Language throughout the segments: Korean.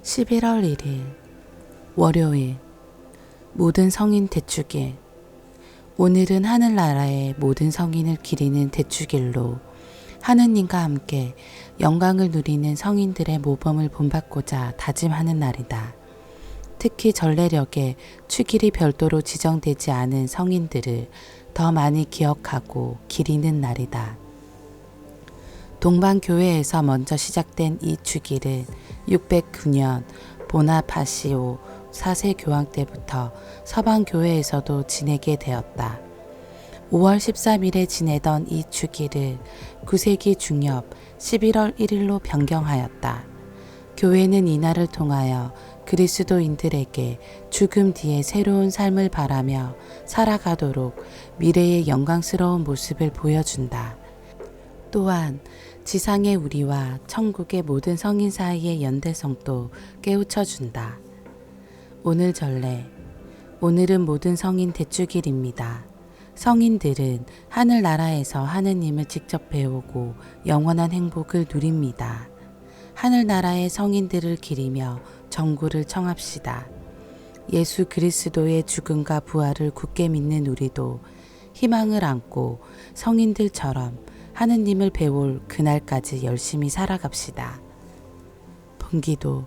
11월 1일 월요일 모든 성인 대축일. 오늘은 하늘나라의 모든 성인을 기리는 대축일로 하느님과 함께 영광을 누리는 성인들의 모범을 본받고자 다짐하는 날이다. 특히 전례력에 축일이 별도로 지정되지 않은 성인들을 더 많이 기억하고 기리는 날이다. 동방교회에서 먼저 시작된 이 축일은 609년 보나파시오 4세 교황 때부터 서방교회에서도 지내게 되었다. 5월 13일에 지내던 이 축일을 9세기 중엽 11월 1일로 변경하였다. 교회는 이날을 통하여 그리스도인들에게 죽음 뒤에 새로운 삶을 바라며 살아가도록 미래의 영광스러운 모습을 보여준다. 또한 지상의 우리와 천국의 모든 성인 사이의 연대성도 깨우쳐준다. 오늘 전례. 오늘은 모든 성인 대축일입니다. 성인들은 하늘나라에서 하느님을 직접 배우고 영원한 행복을 누립니다. 하늘나라의 성인들을 기리며 정구를 청합시다. 예수 그리스도의 죽음과 부활을 굳게 믿는 우리도 희망을 안고 성인들처럼 하느님을 배울 그날까지 열심히 살아갑시다. 본기도.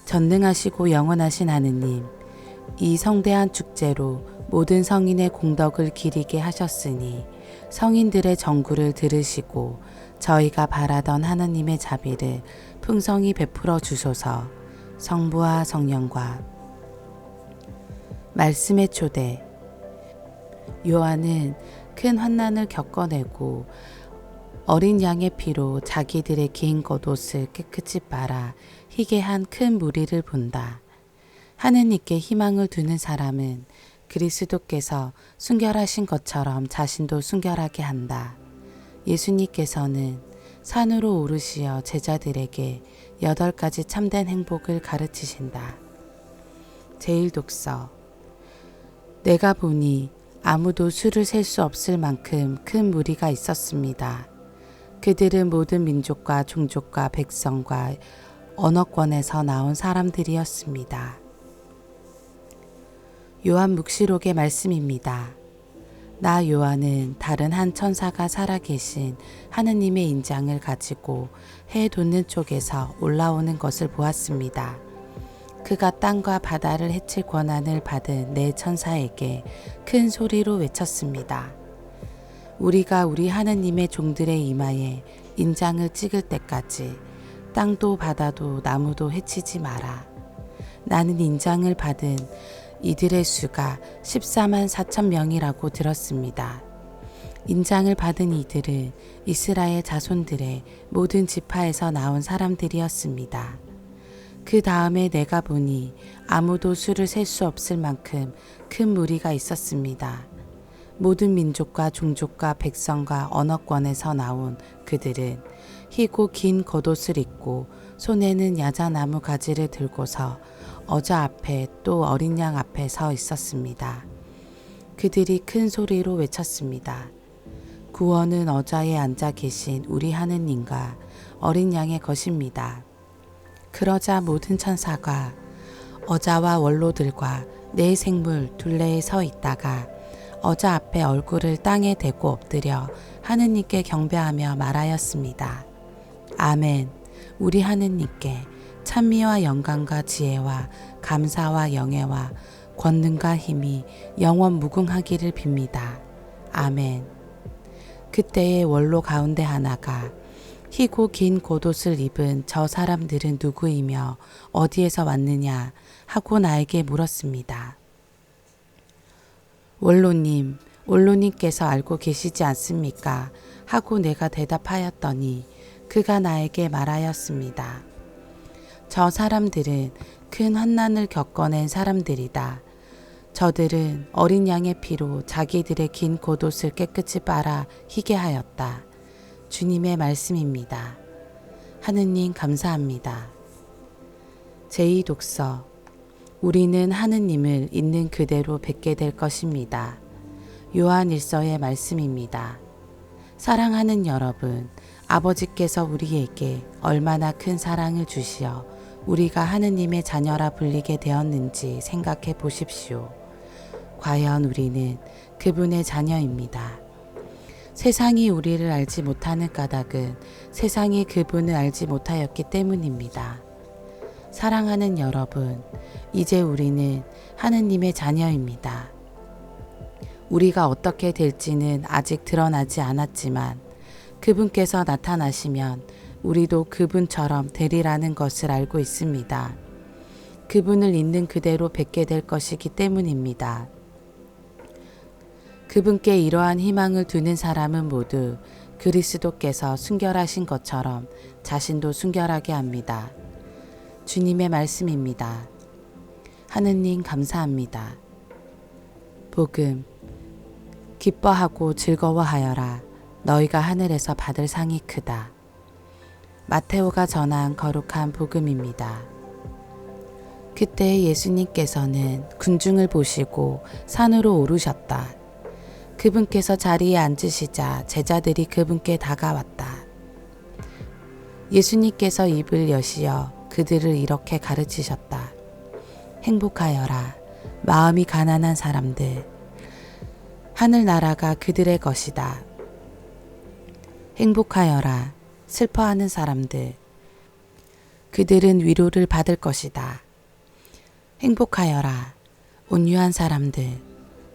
전능하시고 영원하신 하느님, 이 성대한 축제로 모든 성인의 공덕을 기리게 하셨으니 성인들의 정구를 들으시고 저희가 바라던 하느님의 자비를 풍성히 베풀어 주소서. 성부와 성령과 말씀의 초대. 요한은 큰 환난을 겪어내고 어린 양의 피로 자기들의 긴 겉옷을 깨끗이 빨아 희게 한 큰 무리를 본다. 하느님께 희망을 두는 사람은 그리스도께서 순결하신 것처럼 자신도 순결하게 한다. 예수님께서는 산으로 오르시어 제자들에게 8가지 참된 행복을 가르치신다. 제1독서. 내가 보니 아무도 수를 셀 수 없을 만큼 큰 무리가 있었습니다. 그들은 모든 민족과 종족과 백성과 언어권에서 나온 사람들이었습니다. 요한 묵시록의 말씀입니다. 나 요한은 다른 한 천사가 살아계신 하느님의 인장을 가지고 해 돋는 쪽에서 올라오는 것을 보았습니다. 그가 땅과 바다를 해칠 권한을 받은 네 천사에게 큰 소리로 외쳤습니다. 우리가 우리 하느님의 종들의 이마에 인장을 찍을 때까지 땅도 바다도 나무도 해치지 마라. 나는 인장을 받은 이들의 수가 14만 4천 명이라고 들었습니다. 인장을 받은 이들은 이스라엘 자손들의 모든 지파에서 나온 사람들이었습니다. 그 다음에 내가 보니 아무도 수를 셀 수 없을 만큼 큰 무리가 있었습니다. 모든 민족과 종족과 백성과 언어권에서 나온 그들은 희고 긴 겉옷을 입고 손에는 야자나무 가지를 들고서 어자 앞에 또 어린 양 앞에 서 있었습니다. 그들이 큰 소리로 외쳤습니다. 구원은 어자에 앉아 계신 우리 하느님과 어린 양의 것입니다. 그러자 모든 천사가 어자와 원로들과 네 생물 둘레에 서 있다가 어자 앞에 얼굴을 땅에 대고 엎드려 하느님께 경배하며 말하였습니다. 아멘. 우리 하느님께 찬미와 영광과 지혜와 감사와 영예와 권능과 힘이 영원 무궁하기를 빕니다. 아멘. 그때의 원로 가운데 하나가 희고 긴 겉옷을 입은 저 사람들은 누구이며 어디에서 왔느냐 하고 나에게 물었습니다. 원로님께서 알고 계시지 않습니까? 하고 내가 대답하였더니 그가 나에게 말하였습니다. 저 사람들은 큰 환난을 겪어낸 사람들이다. 저들은 어린 양의 피로 자기들의 긴 겉옷을 깨끗이 빨아 희게 하였다. 주님의 말씀입니다. 하느님 감사합니다. 제2독서. 우리는 하느님을 있는 그대로 뵙게 될 것입니다. 요한 1서의 말씀입니다. 사랑하는 여러분, 아버지께서 우리에게 얼마나 큰 사랑을 주시어 우리가 하느님의 자녀라 불리게 되었는지 생각해 보십시오. 과연 우리는 그분의 자녀입니다. 세상이 우리를 알지 못하는 까닭은 세상이 그분을 알지 못하였기 때문입니다. 사랑하는 여러분, 이제 우리는 하느님의 자녀입니다. 우리가 어떻게 될지는 아직 드러나지 않았지만 그분께서 나타나시면 우리도 그분처럼 되리라는 것을 알고 있습니다. 그분을 있는 그대로 뵙게 될 것이기 때문입니다. 그분께 이러한 희망을 두는 사람은 모두 그리스도께서 순결하신 것처럼 자신도 순결하게 합니다. 주님의 말씀입니다. 하느님 감사합니다. 복음. 기뻐하고 즐거워하여라. 너희가 하늘에서 받을 상이 크다. 마테오가 전한 거룩한 복음입니다. 그때 예수님께서는 군중을 보시고 산으로 오르셨다. 그분께서 자리에 앉으시자 제자들이 그분께 다가왔다. 예수님께서 입을 여시어 그들을 이렇게 가르치셨다. 행복하여라. 마음이 가난한 사람들. 하늘나라가 그들의 것이다. 행복하여라. 슬퍼하는 사람들. 그들은 위로를 받을 것이다. 행복하여라. 온유한 사람들.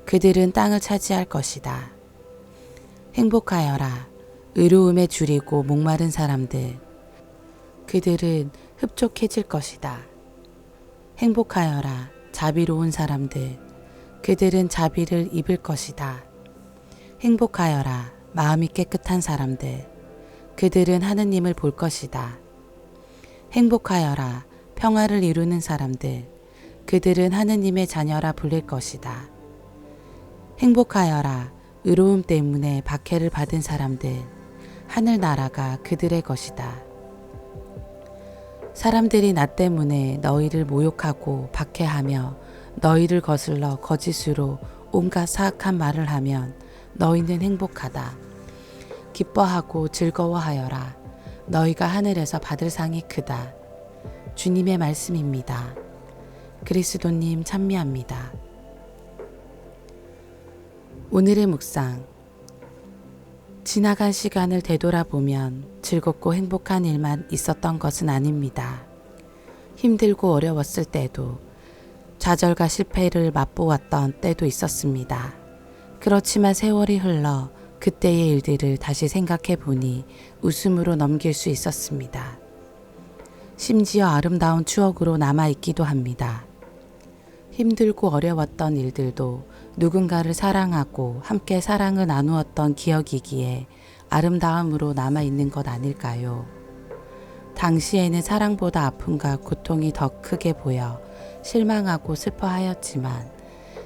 그들은 땅을 차지할 것이다. 행복하여라. 의로움에 줄이고 목마른 사람들. 그들은 흡족해질 것이다. 행복하여라. 자비로운 사람들. 그들은 자비를 입을 것이다. 행복하여라. 마음이 깨끗한 사람들. 그들은 하느님을 볼 것이다. 행복하여라. 평화를 이루는 사람들. 그들은 하느님의 자녀라 불릴 것이다. 행복하여라. 의로움 때문에 박해를 받은 사람들. 하늘나라가 그들의 것이다. 사람들이 나 때문에 너희를 모욕하고 박해하며 너희를 거슬러 거짓으로 온갖 사악한 말을 하면 너희는 행복하다. 기뻐하고 즐거워하여라. 너희가 하늘에서 받을 상이 크다. 주님의 말씀입니다. 그리스도님 찬미합니다. 오늘의 묵상. 지나간 시간을 되돌아보면 즐겁고 행복한 일만 있었던 것은 아닙니다. 힘들고 어려웠을 때도 좌절과 실패를 맛보았던 때도 있었습니다. 그렇지만 세월이 흘러 그때의 일들을 다시 생각해 보니 웃음으로 넘길 수 있었습니다. 심지어 아름다운 추억으로 남아있기도 합니다. 힘들고 어려웠던 일들도 누군가를 사랑하고 함께 사랑을 나누었던 기억이기에 아름다움으로 남아있는 것 아닐까요? 당시에는 사랑보다 아픔과 고통이 더 크게 보여 실망하고 슬퍼하였지만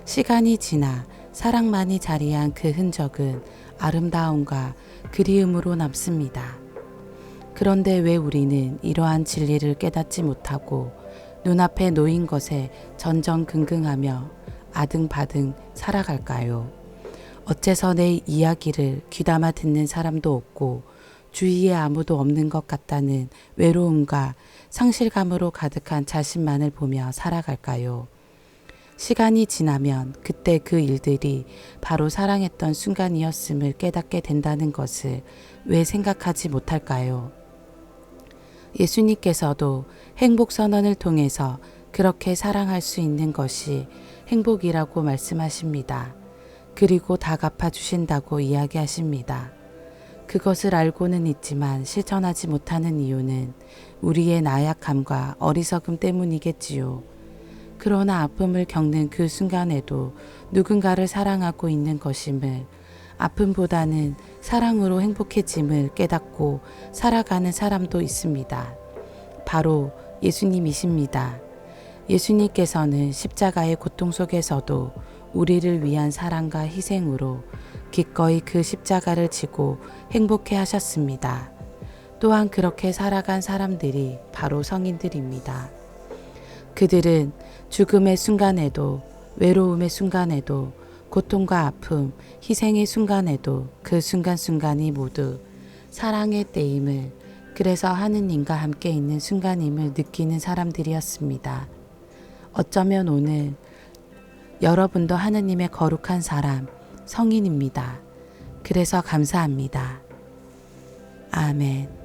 시간이 지나 사랑만이 자리한 그 흔적은 아름다움과 그리움으로 남습니다. 그런데 왜 우리는 이러한 진리를 깨닫지 못하고 눈앞에 놓인 것에 전전긍긍하며 아등바등 살아갈까요? 어째서 내 이야기를 귀담아 듣는 사람도 없고 주위에 아무도 없는 것 같다는 외로움과 상실감으로 가득한 자신만을 보며 살아갈까요? 시간이 지나면 그때 그 일들이 바로 사랑했던 순간이었음을 깨닫게 된다는 것을 왜 생각하지 못할까요? 예수님께서도 행복 선언을 통해서 그렇게 사랑할 수 있는 것이 행복이라고 말씀하십니다. 그리고 다 갚아주신다고 이야기하십니다. 그것을 알고는 있지만 실천하지 못하는 이유는 우리의 나약함과 어리석음 때문이겠지요. 그러나 아픔을 겪는 그 순간에도 누군가를 사랑하고 있는 것임을, 아픔보다는 사랑으로 행복해짐을 깨닫고 살아가는 사람도 있습니다. 바로 예수님이십니다. 예수님께서는 십자가의 고통 속에서도 우리를 위한 사랑과 희생으로 기꺼이 그 십자가를 지고 행복해 하셨습니다. 또한 그렇게 살아간 사람들이 바로 성인들입니다. 그들은 죽음의 순간에도, 외로움의 순간에도, 고통과 아픔, 희생의 순간에도 그 순간순간이 모두 사랑의 때임을 그래서 하느님과 함께 있는 순간임을 느끼는 사람들이었습니다. 어쩌면 오늘 여러분도 하느님의 거룩한 사람, 성인입니다. 그래서 감사합니다. 아멘.